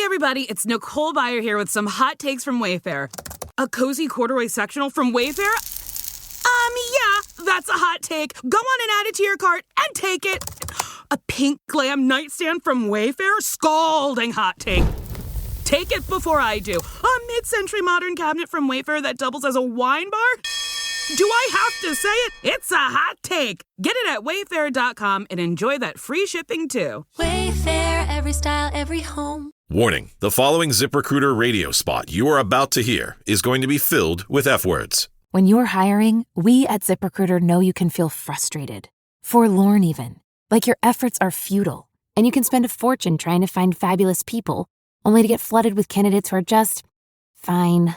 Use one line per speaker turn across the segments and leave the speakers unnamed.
Hey everybody, it's Nicole Byer here with some hot takes from Wayfair. A cozy corduroy sectional from Wayfair? Yeah, that's a hot take. Go on and add it to your cart and take it. A pink glam nightstand from Wayfair? Scalding hot take. Take it before I do. A mid-century modern cabinet from Wayfair that doubles as a wine bar? Do I have to say it? It's a hot take. Get it at wayfair.com and enjoy that free shipping too.
Wayfair, every style, every home.
Warning, the following ZipRecruiter radio spot you are about to hear is going to be filled with F-words.
When you're hiring, we at ZipRecruiter know you can feel frustrated, forlorn even, like your efforts are futile, and you can spend a fortune trying to find fabulous people, only to get flooded with candidates who are just fine.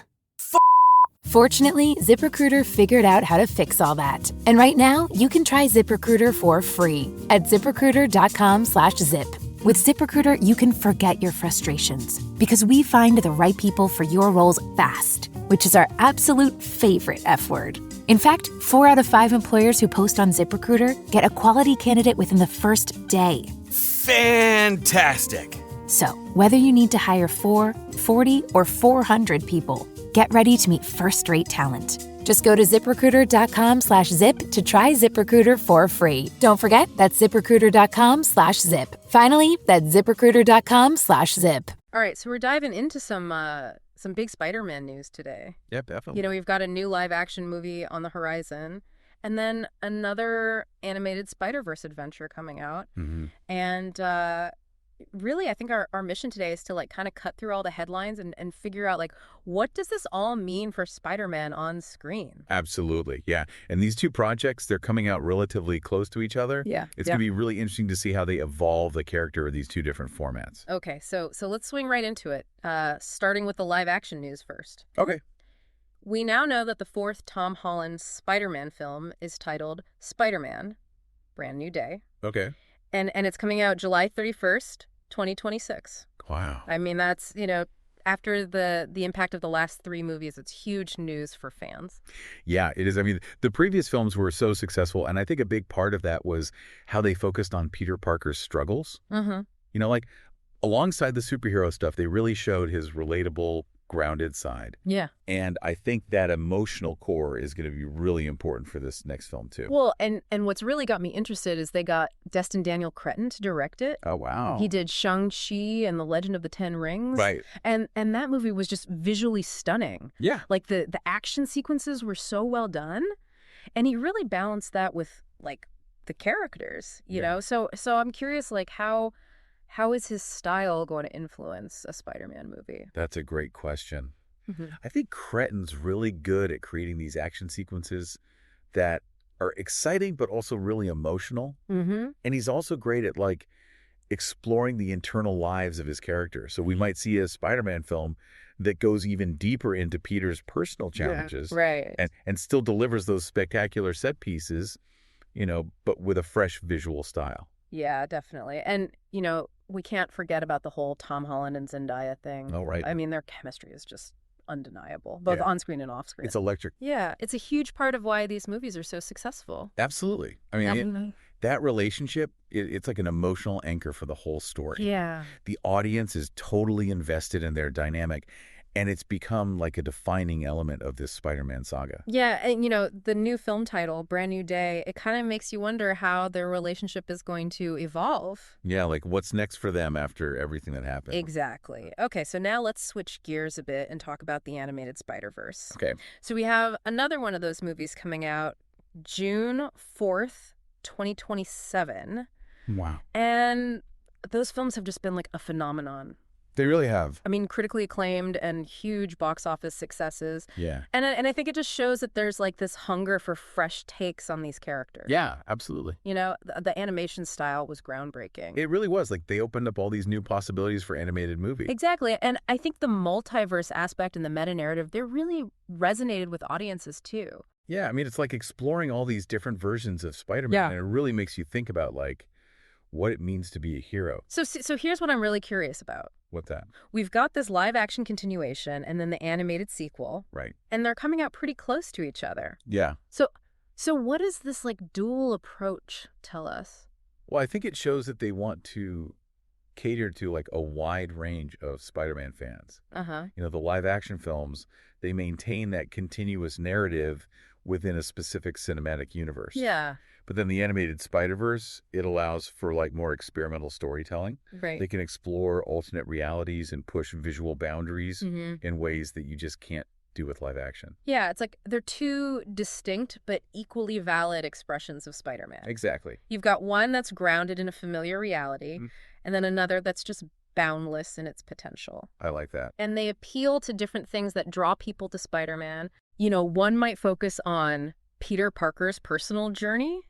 Fortunately, ZipRecruiter figured out how to fix all that. And right now, you can try ZipRecruiter for free at ZipRecruiter.com/zip. With ZipRecruiter, you can forget your frustrations because we find the right people for your roles fast, which is our absolute favorite F word. In fact, 4 out of 5 employers who post on ZipRecruiter get a quality candidate within the first day.
Fantastic.
So, whether you need to hire 4, 40, or 400 people, get ready to meet first-rate talent. Just go to ZipRecruiter.com/zip to try ZipRecruiter for free. Don't forget, that's ZipRecruiter.com/zip. Finally, that's ZipRecruiter.com/zip.
All right, so we're diving into some big Spider-Man news today.
Yep, definitely.
You know, we've got a new live-action movie on the horizon, and then another animated Spider-Verse adventure coming out.
Mm-hmm.
And really, I think our mission today is to like kind of cut through all the headlines and figure out like, what does this all mean for Spider-Man on screen?
Absolutely, yeah. And these two projects, they're coming out relatively close to each other.
Yeah.
It's going to be really interesting to see how they evolve the character of these two different formats.
Okay, so let's swing right into it, starting with the live-action news first.
Okay.
We now know that the 4th Tom Holland Spider-Man film is titled Spider-Man, Brand New Day.
Okay.
And it's coming out July 31st, 2026.
Wow.
I mean, that's, you know, after the impact of the last 3 movies, it's huge news for fans.
Yeah, it is. I mean, the previous films were so successful, and I think a big part of that was how they focused on Peter Parker's struggles.
Mm-hmm.
You know, like, alongside the superhero stuff, they really showed his relatable, grounded side.
Yeah.
And I think that emotional core is going to be really important for this next film, too.
Well, and what's really got me interested is they got Destin Daniel Cretton to direct it.
Oh, wow.
He did Shang-Chi and the Legend of the Ten Rings.
Right.
And that movie was just visually stunning.
Yeah.
Like, the action sequences were so well done. And he really balanced that with, like, the characters, you know? So I'm curious, like, how is his style going to influence a Spider-Man movie?
That's a great question.
Mm-hmm.
I think Cretton's really good at creating these action sequences that are exciting but also really emotional.
Mm-hmm.
And he's also great at, like, exploring the internal lives of his character. So we might see a Spider-Man film that goes even deeper into Peter's personal challenges.
Yeah, right.
And still delivers those spectacular set pieces, you know, but with a fresh visual style.
Yeah, definitely. And, you know, we can't forget about the whole Tom Holland and Zendaya thing.
Oh, right.
I mean, their chemistry is just undeniable, both on screen and off screen.
It's electric.
Yeah, it's a huge part of why these movies are so successful.
Absolutely. I mean, that relationship, it's like an emotional anchor for the whole story.
Yeah.
The audience is totally invested in their dynamic, and it's become like a defining element of this Spider-Man saga.
Yeah, and, you know, the new film title, Brand New Day, it kind of makes you wonder how their relationship is going to evolve.
Yeah, like what's next for them after everything that happened.
Exactly. Okay, so now let's switch gears a bit and talk about the animated Spider-Verse.
Okay.
So we have another one of those movies coming out June 4th, 2027.
Wow.
And those films have just been like a phenomenon.
They really have.
I mean, critically acclaimed and huge box office successes.
Yeah.
And I think it just shows that there's like this hunger for fresh takes on these characters.
Yeah, absolutely.
You know, the animation style was groundbreaking.
It really was. Like, they opened up all these new possibilities for animated movie.
Exactly. And I think the multiverse aspect and the meta-narrative, they really resonated with audiences too.
Yeah, I mean, it's like exploring all these different versions of Spider-Man.
Yeah.
And it really makes you think about, like, what it means to be a hero.
So here's what I'm really curious about.
What's that?
We've got this live-action continuation and then the animated sequel.
Right.
And they're coming out pretty close to each other.
Yeah.
So what does this, like, dual approach tell us?
Well, I think it shows that they want to catered to like a wide range of Spider-Man fans.
Uh-huh.
You know, the live action films, they maintain that continuous narrative within a specific cinematic universe.
Yeah.
But then the animated Spider-Verse, it allows for like more experimental storytelling.
Right.
They can explore alternate realities and push visual boundaries in ways that you just can't do with live action.
Yeah, it's like they're two distinct but equally valid expressions of Spider-Man.
Exactly.
You've got one that's grounded in a familiar reality, and then another that's just boundless in its potential.
I like that.
And they appeal to different things that draw people to Spider-Man. You know, one might focus on Peter Parker's personal journey,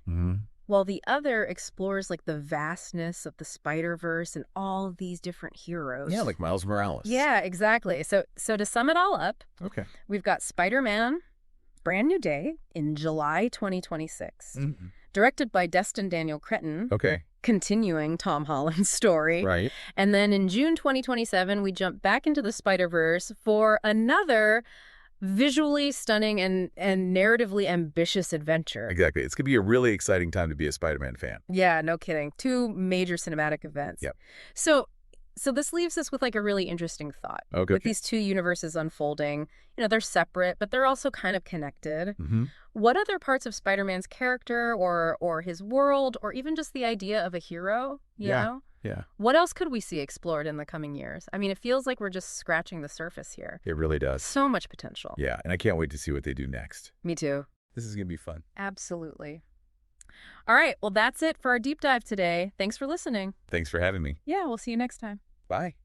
while the other explores like the vastness of the Spider-Verse and all of these different heroes.
Yeah, like Miles Morales.
Yeah, exactly. So to sum it all up,
Okay.
we've got Spider-Man, Brand New Day in July 2026, directed by Destin Daniel Cretton.
Okay.
Continuing Tom Holland's story.
Right.
And then in June 2027, we jump back into the Spider-Verse for another visually stunning and narratively ambitious adventure.
Exactly. It's going to be a really exciting time to be a Spider-Man fan.
Yeah, no kidding. Two major cinematic events.
Yep.
So this leaves us with like a really interesting thought.
Okay.
With these two universes unfolding, you know, they're separate, but they're also kind of connected.
Mm-hmm.
What other parts of Spider-Man's character or his world or even just the idea of a hero, you know?
Yeah.
What else could we see explored in the coming years? I mean, it feels like we're just scratching the surface here.
It really does.
So much potential.
Yeah, and I can't wait to see what they do next.
Me too.
This is going to be fun.
Absolutely. All right, well, that's it for our deep dive today. Thanks for listening.
Thanks for having me.
Yeah, we'll see you next time.
Bye.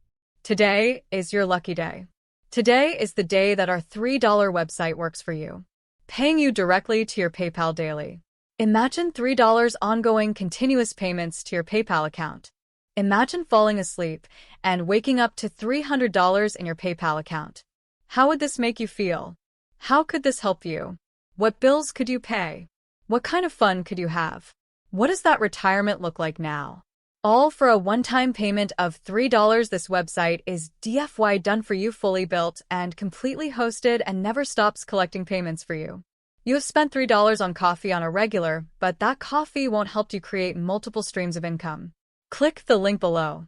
Today is your lucky day. Today is the day that our $3 website works for you, paying you directly to your PayPal daily. Imagine $3 ongoing continuous payments to your PayPal account. Imagine falling asleep and waking up to $300 in your PayPal account. How would this make you feel? How could this help you? What bills could you pay? What kind of fun could you have? What does that retirement look like now? All for a one-time payment of $3. This website is DFY done for you, fully built and completely hosted, and never stops collecting payments for you. You have spent $3 on coffee on a regular, but that coffee won't help you create multiple streams of income. Click the link below.